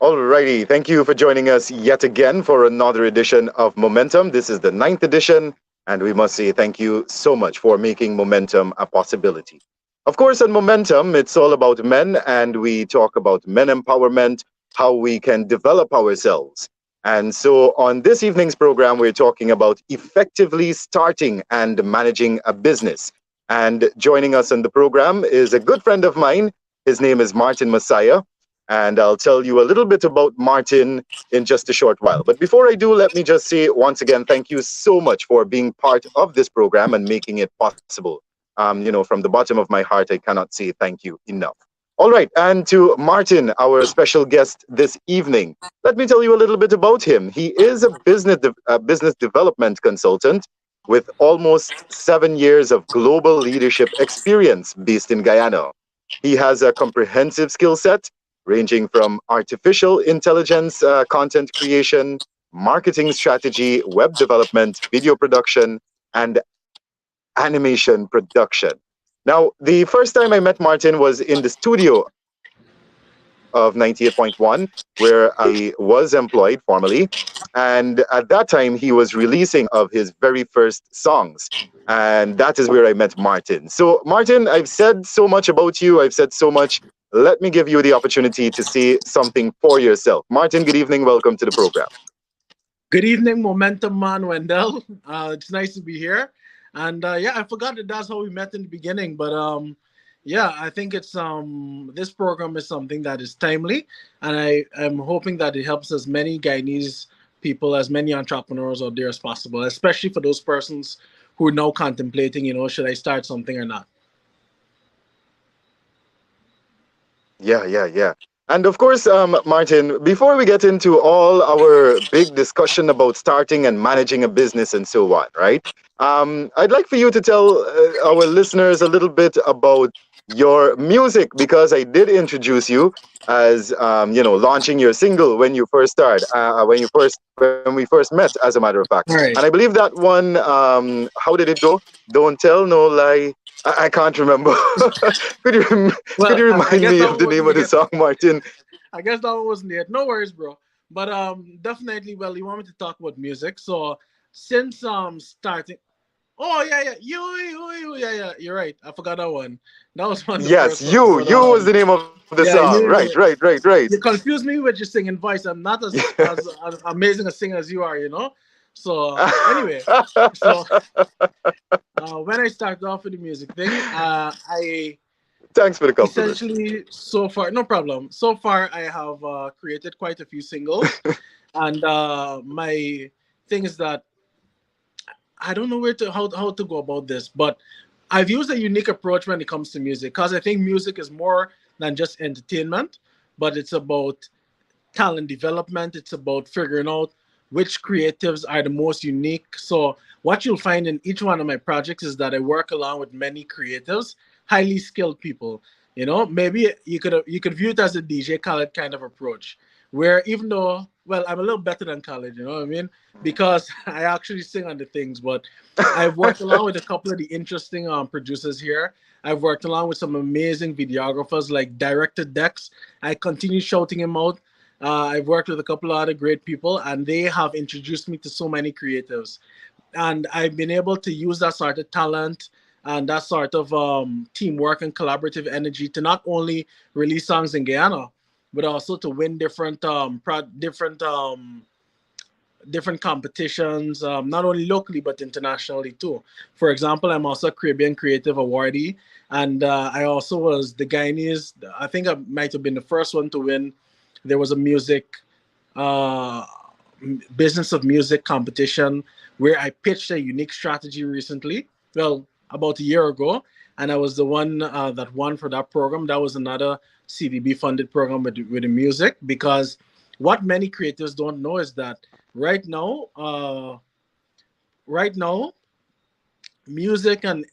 Alrighty, thank you for joining us yet again for another edition of Momentum. This is the ninth edition, and we must say thank you so much for making Momentum a possibility. Of course, on Momentum, it's all about men, and we talk about men empowerment, how we can develop ourselves. And so on this evening's program, we're talking about effectively starting and managing a business. And joining us on the program is a good friend of mine. His name is Martin Massiah. And I'll tell you a little bit about Martin in just a short while. But before I do, let me just say once again, thank you so much for being part of this program and making it possible. From the bottom of my heart, I cannot say thank you enough. All right, and to Martin, our special guest this evening, let me tell you a little bit about him. He is a business development consultant with almost 7 years of global leadership experience based in Guyana. He has a comprehensive skill set ranging from artificial intelligence content creation, marketing strategy, web development, video production, and animation production. Now, the first time I met Martin was in the studio of 98.1, where I was employed formally. And at that time, he was releasing of his very first songs. And that is where I met Martin. So, Martin, I've said so much about you. I've said so much. Let me give you the opportunity to say something for yourself. Martin, good evening. Welcome to the program. Good evening, Momentum Man Wendell. It's nice to be here. And yeah, I forgot that that's how we met in the beginning. But yeah, I think it's this program is something that is timely, and I am hoping that it helps as many Guyanese people, as many entrepreneurs out there as possible, especially for those persons who are now contemplating, should I start something or not. Yeah. And of course, Martin, before we get into all our big discussion about starting and managing a business and so on, right? I'd like for you to tell our listeners a little bit about your music, because I did introduce you as, launching your single when you first started, when we first met, as a matter of fact. All And right. I believe that one, how did it go? Don't tell no lie. I can't remember. Could Well, you I remind guess me that of one the name wasn't of the it. song, Martin? I guess that one wasn't it. No worries, bro. But definitely. Well, you want me to talk about music? So since starting. Oh yeah. Yeah. You're right. I forgot that one. That was one of the Yes, first ones. But you was the name of the song. yeah, Right, right, right, right. you confuse me with your singing voice. I'm not as amazing a singer as you are. So anyway, so when I started off with the music thing, I Thanks for the compliment. essentially so far no problem. So far, I have created quite a few singles, and my thing is that I don't know where to how to go about this, but I've used a unique approach when it comes to music because I think music is more than just entertainment, but it's about talent development. It's about figuring out which creatives are the most unique. So what you'll find in each one of my projects is that I work along with many creatives, highly skilled people. Maybe you could view it as a DJ Khaled kind of approach, where even though I'm a little better than Khaled, you know what I mean? Because I actually sing on the things, but I've worked along with a couple of the interesting producers here. I've worked along with some amazing videographers like Director Dex. I continue shouting him out. I've worked with a couple of other great people, and they have introduced me to so many creatives. And I've been able to use that sort of talent and that sort of teamwork and collaborative energy to not only release songs in Guyana, but also to win different competitions, not only locally but internationally too. For example, I'm also a Caribbean Creative Awardee, and I also was the Guyanese. I think I might have been the first one to win. There was a uh, business of music competition where I pitched a unique strategy recently. Well, about a year ago, and I was the one that won for that program. That was another CDB funded program with the music, because what many creators don't know is that right now, uh, right now, music and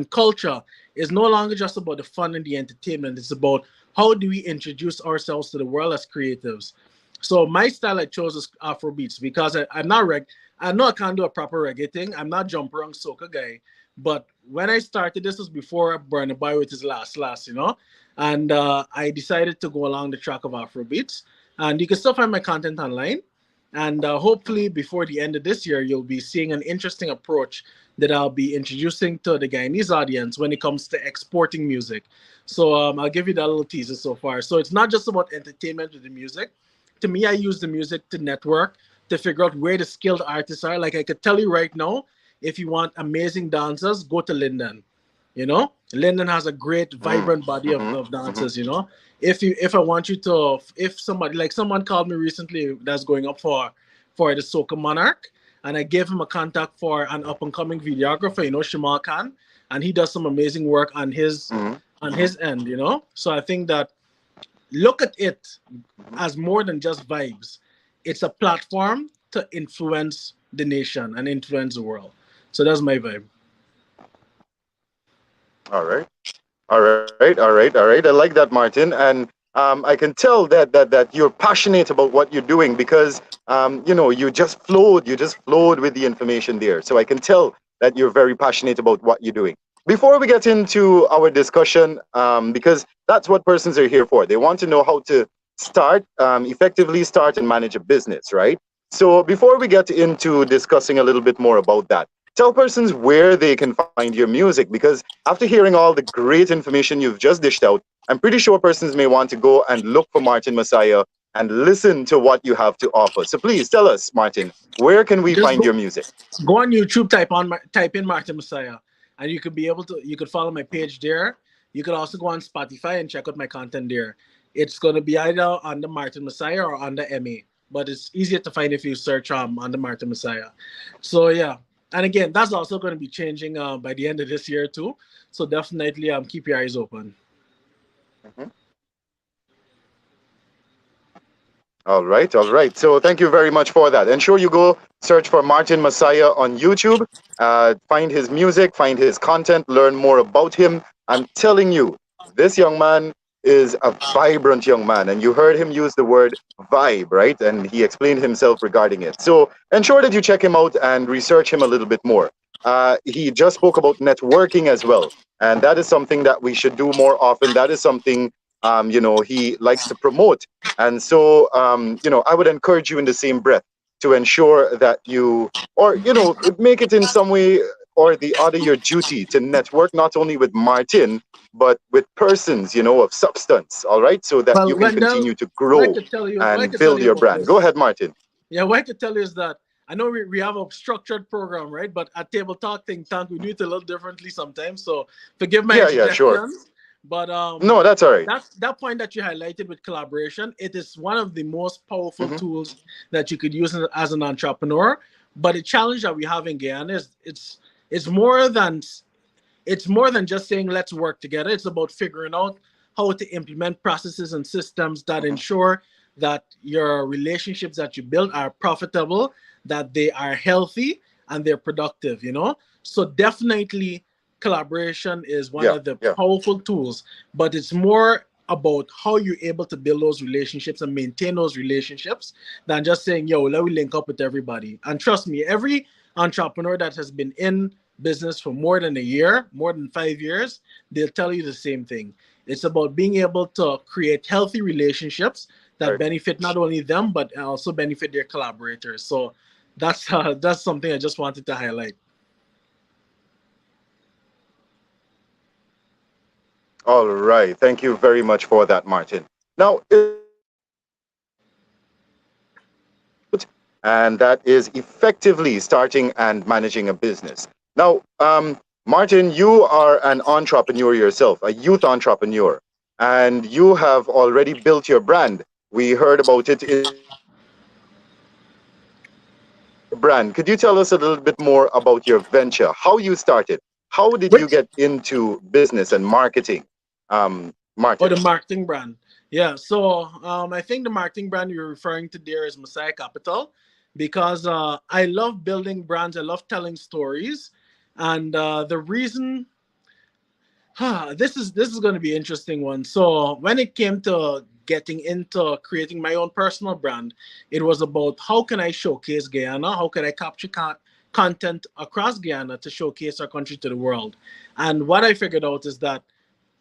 culture is no longer just about the fun and the entertainment. It's about how do we introduce ourselves to the world as creatives. So my style I chose is Afro beats because I'm not I know I can't do a proper reggae thing. I'm not jump around soca guy, But when I started, this was before Burna Boy with his last, and I decided to go along the track of Afrobeats. And you can still find my content online. And hopefully, before the end of this year, you'll be seeing an interesting approach that I'll be introducing to the Guyanese audience when it comes to exporting music. So I'll give you that little teaser so far. So it's not just about entertainment with the music. To me, I use the music to network, to figure out where the skilled artists are. Like I could tell you right now, if you want amazing dancers, go to Linden. Linden has a great, Mm, vibrant body mhm, of mhm, dancers. If I want you to, if somebody like someone called me recently that's going up for the Soca Monarch, and I gave him a contact for an up and coming videographer, Shamal Khan, and he does some amazing work on his mhm, on mhm, his end. So I think that look at it mhm. as more than just vibes. It's a platform to influence the nation and influence the world. So that's my vibe. All right. All right, all right, all right. I like that, Martin, and I can tell that you're passionate about what you're doing because you just flowed with the information there. So I can tell that you're very passionate about what you're doing. Before we get into our discussion, because that's what persons are here for. They want to know how to effectively start and manage a business, right? So before we get into discussing a little bit more about that, tell persons where they can find your music because after hearing all the great information you've just dished out, I'm pretty sure persons may want to go and look for Martin Massiah and listen to what you have to offer. So please tell us, Martin, where can we Just find go, your music? go on YouTube, type in Martin Messiah, and you could follow my page there. You could also go on Spotify and check out my content there. It's gonna be either under Martin Messiah or under MA, but it's easier to find if you search under Martin Messiah. So yeah, and again, that's also going to be changing by the end of this year too. So definitely keep your eyes open. Mhm. All right, all right. So thank you very much for that. Ensure you go search for Martin Messiah on YouTube, find his music, find his content, learn more about him. I'm telling you, this young man is a vibrant young man, and you heard him use the word vibe, right? And he explained himself regarding it. So ensure that you check him out and research him a little bit more. He just spoke about networking as well, and that is something that we should do more often. That is something he likes to promote, and so, I would encourage you in the same breath to ensure that make it in some way or the other your duty to network not only with Martin, but with persons, of substance, all right? So that you Well, can Wendell, continue to grow what I and could tell build you your about brand. Go this. ahead, Martin. Yeah, what I could tell you is that I know we have a structured program, right? But at Table Talk Think Tank, we do it a little differently sometimes. So forgive my Yeah, yeah, sure. interjections. But No, that's all right. that point that you highlighted with collaboration, it is one of the most powerful Mm-hmm. tools that you could use as an entrepreneur. But the challenge that we have in Guyana is it's more than it's more than just saying let's work together. It's about figuring out how to implement processes and systems that Mm-hmm. ensure that your relationships that you build are profitable, that they are healthy, and they're productive. So definitely collaboration is one Yeah, of the yeah. powerful tools, but it's more about how you're able to build those relationships and maintain those relationships than just saying, yo, let me link up with everybody. And trust me, every entrepreneur that has been in business for more than a year, more than 5 years, they'll tell you the same thing. It's about being able to create healthy relationships that Right. benefit not only them but also benefit their collaborators. So that's something I just wanted to highlight. All right. Thank you very much for that, Martin. Now, and that is effectively starting and managing a business. Now, Martin, you are an entrepreneur yourself, a youth entrepreneur, and you have already built your brand. We heard about it in the brand. Could you tell us a little bit more about your venture, how you started? How did you Which get into business and marketing, or Martin? the marketing brand. Yeah, so I think the marketing brand you're referring to there is Massiah Capital because I love building brands. I love telling stories, and the reason this is going to be an interesting one. So when it came to getting into creating my own personal brand, it was about how can I showcase Guyana, how can I content across Guyana to showcase our country to the world. And what I figured out is that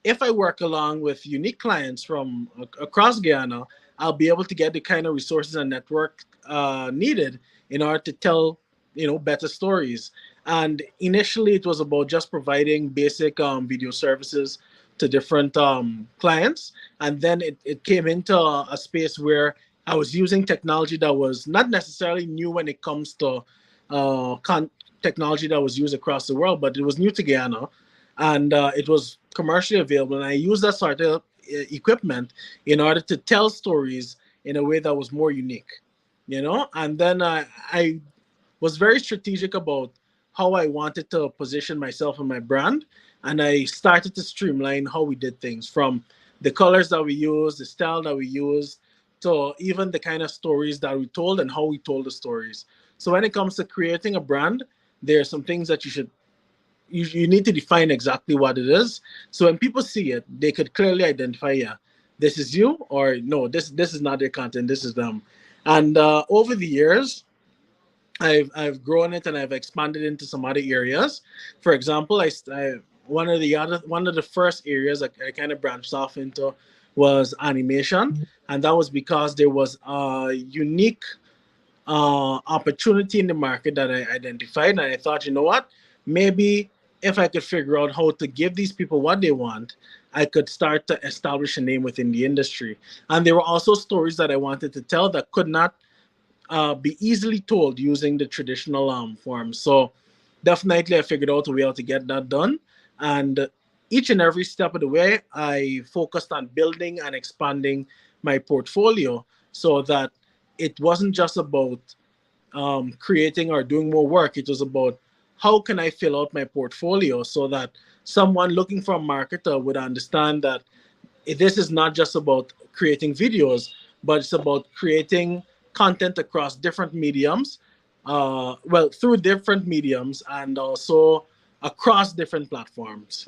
if I work along with unique clients from across Guyana, I'll be able to get the kind of resources and network needed in order to tell better stories. And initially, it was about just providing basic video services to different clients, and then it came into a space where I was using technology that was not necessarily new when it comes to uh, con- technology that was used across the world, but it was new to Guyana, and it was commercially available. And I used that sort of equipment in order to tell stories in a way that was more unique. And then I was very strategic about how I wanted to position myself and my brand. And I started to streamline how we did things, from the colors that we use, the style that we use, to even the kind of stories that we told and how we told the stories. So when it comes to creating a brand, there are some things that you need to define exactly what it is. So when people see it, they could clearly identify, yeah, this is you, or no, this is not their content, this is them. And over the years, I've grown it and I've expanded into some other areas. For example, one of the first areas I kind of branched off into was animation, and that was because there was a unique opportunity in the market that I identified, and I thought, you know what, maybe if I could figure out how to give these people what they want, I could start to establish a name within the industry. And there were also stories that I wanted to tell that could not be easily told using the traditional form. So definitely I figured out a way how to get that done. And each and every step of the way, I focused on building and expanding my portfolio so that it wasn't just about creating or doing more work. It was about how can I fill out my portfolio so that someone looking for a marketer would understand that this is not just about creating videos, but it's about creating content across different mediums, through different mediums and also across different platforms.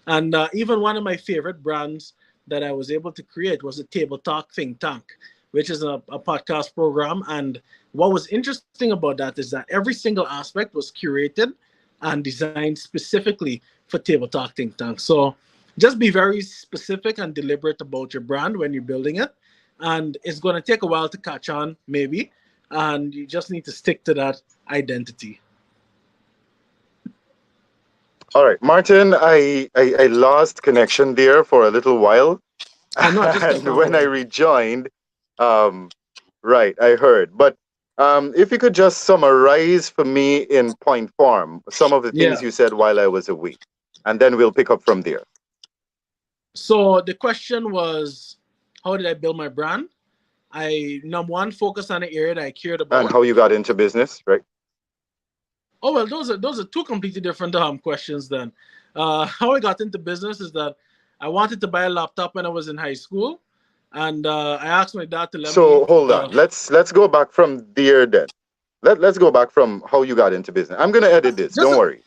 And even one of my favorite brands that I was able to create was a Table Talk Think Tank, which is a podcast program. And what was interesting about that is that every single aspect was curated and designed specifically for Table Talk Think Tank. So just be very specific and deliberate about your brand when you're building it. And it's going to take a while to catch on, maybe. And you just need to stick to that identity. All right, Martin, I lost connection there for a little while. I know, just kept And on when I going. rejoined, um, right, I heard. But if you could just summarize for me in point form some of the things Yeah. you said while I was away, and then we'll pick up from there. So the question was, how did I build my brand? I, number one, focused on the area that I cared And about. how you got into business, right? Oh well, those are two completely different questions. Then, how I got into business is that I wanted to buy a laptop when I was in high school, and I asked my dad to let me. So hold on. Let's go back from there then. Let's go back from how you got into business. I'm gonna edit this. Just Don't worry.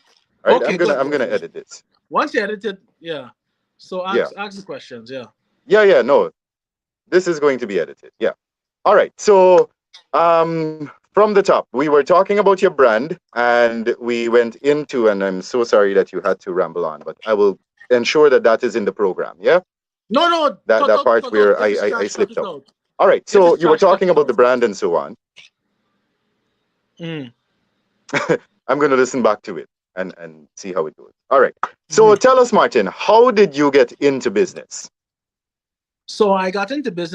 All right. okay, good, I'm good, gonna good. edit this. Once you edit it, yeah. So Yeah. ask the questions, yeah. Yeah. No, this is going to be edited. Yeah. All right. So from the top, we were talking about your brand, and we went into, and I'm so sorry that you had to ramble on, but I will ensure that that is in the program. Yeah. No, no, That part cut out. where If it's I trash, cut slipped it out. out. All right. If So it's you were trash, cut talking it about the out. brand and so on. Mm. I'm going to listen back to it and see how it goes. All right. So Mhm. tell us, Martin, how did you get into business? So I got into business